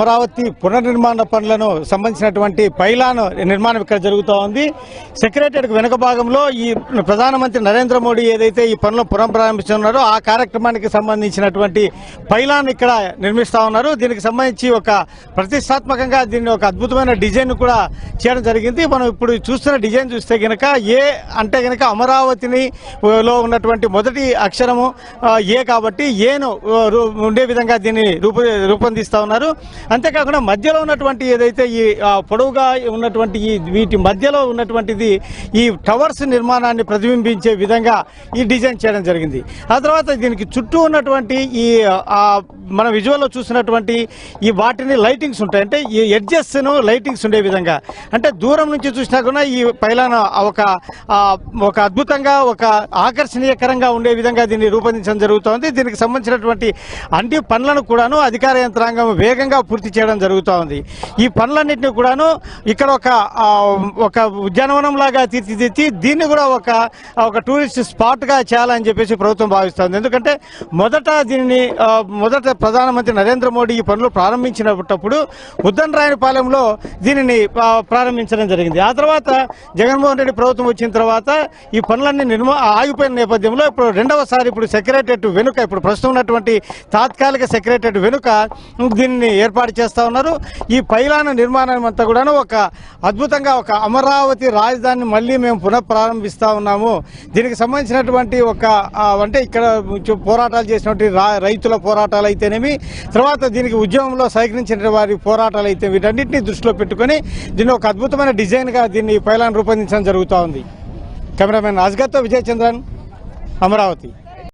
అమరావతి పునర్నిర్మాణ పనులను సంబంధించినటువంటి పైలాన్ నిర్మాణం ఇక్కడ జరుగుతూ ఉంది. సెక్రటేరియట్ వెనుక భాగంలో ఈ ప్రధానమంత్రి నరేంద్ర మోడీ ఏదైతే ఈ పనులను పునఃప్రారంభిస్తున్నారో ఆ కార్యక్రమానికి సంబంధించినటువంటి పైలాన్ ఇక్కడ నిర్మిస్తా ఉన్నారు. దీనికి సంబంధించి ఒక ప్రతిష్టాత్మకంగా దీన్ని ఒక అద్భుతమైన డిజైన్ కూడా చేయడం జరిగింది. మనం ఇప్పుడు చూస్తున్న డిజైన్ చూస్తే గనక ఏ అంటే గనక అమరావతిని లో ఉన్నటువంటి మొదటి అక్షరము ఏ కాబట్టి ఏను ఉండే విధంగా దీన్ని రూపొందిస్తా ఉన్నారు. అంతేకాకుండా మధ్యలో ఉన్నటువంటి ఏదైతే ఈ పొడవుగా ఉన్నటువంటి ఈ వీటి మధ్యలో ఉన్నటువంటిది ఈ టవర్స్ నిర్మాణాన్ని ప్రతిబింబించే విధంగా ఈ డిజైన్ చేయడం జరిగింది. ఆ తర్వాత దీనికి చుట్టూ ఉన్నటువంటి ఈ మన విజువల్లో చూసినటువంటి ఈ వాటిని లైటింగ్స్ ఉంటాయి. అంటే ఈ ఎడ్జెస్ ను లైటింగ్స్ ఉండే విధంగా, అంటే దూరం నుంచి చూసినా కూడా ఈ పైలాన్ ఒక అద్భుతంగా ఒక ఆకర్షణీయకరంగా ఉండే విధంగా దీన్ని రూపొందించడం జరుగుతోంది. దీనికి సంబంధించినటువంటి అన్ని పనులను కూడాను అధికార యంత్రాంగం వేగంగా పూర్తి చేయడం జరుగుతూ ఉంది. ఈ పనులన్నింటినీ కూడాను ఇక్కడ ఒక ఉద్యానవనం లాగా తీర్చిదిద్ది దీన్ని కూడా ఒక టూరిస్ట్ స్పాట్ గా చేయాలని చెప్పేసి ప్రభుత్వం భావిస్తోంది. ఎందుకంటే మొదట ప్రధానమంత్రి నరేంద్ర మోడీ ఈ పనులు ప్రారంభించినప్పుడు ఉద్దండరాయనిపాలెంలో దీనిని ప్రారంభించడం జరిగింది. ఆ తర్వాత జగన్మోహన్ రెడ్డి ప్రభుత్వం వచ్చిన తర్వాత ఈ పనులన్నీ ఆగిపోయిన నేపథ్యంలో ఇప్పుడు రెండవసారి ఇప్పుడు సెక్రటేరియట్ వెనుక, ఇప్పుడు ప్రస్తుతం ఉన్నటువంటి తాత్కాలిక సెక్రటేరియట్ వెనుక దీన్ని ఏర్పాటు చేస్తా ఉన్నారు. ఈ పైలాన్ నిర్మాణం అంతా కూడాను ఒక అద్భుతంగా ఒక అమరావతి రాజధానిని మళ్ళీ మేము పునఃప్రారంభిస్తా ఉన్నాము. దీనికి సంబంధించినటువంటి అంటే ఇక్కడ పోరాటాలు చేసినటువంటి రైతుల పోరాటాలు అయితేనేమి, తర్వాత దీనికి ఉద్యమంలో సహకరించిన వారి పోరాటాలు అయితే వీటన్నిటిని దృష్టిలో పెట్టుకుని దీన్ని ఒక అద్భుతమైన డిజైన్ గా దీన్ని పైలాన్ రూపొందించడం జరుగుతూ ఉంది. కెమెరామెన్ అస్గర్తో విజయ్ చంద్రన్, అమరావతి.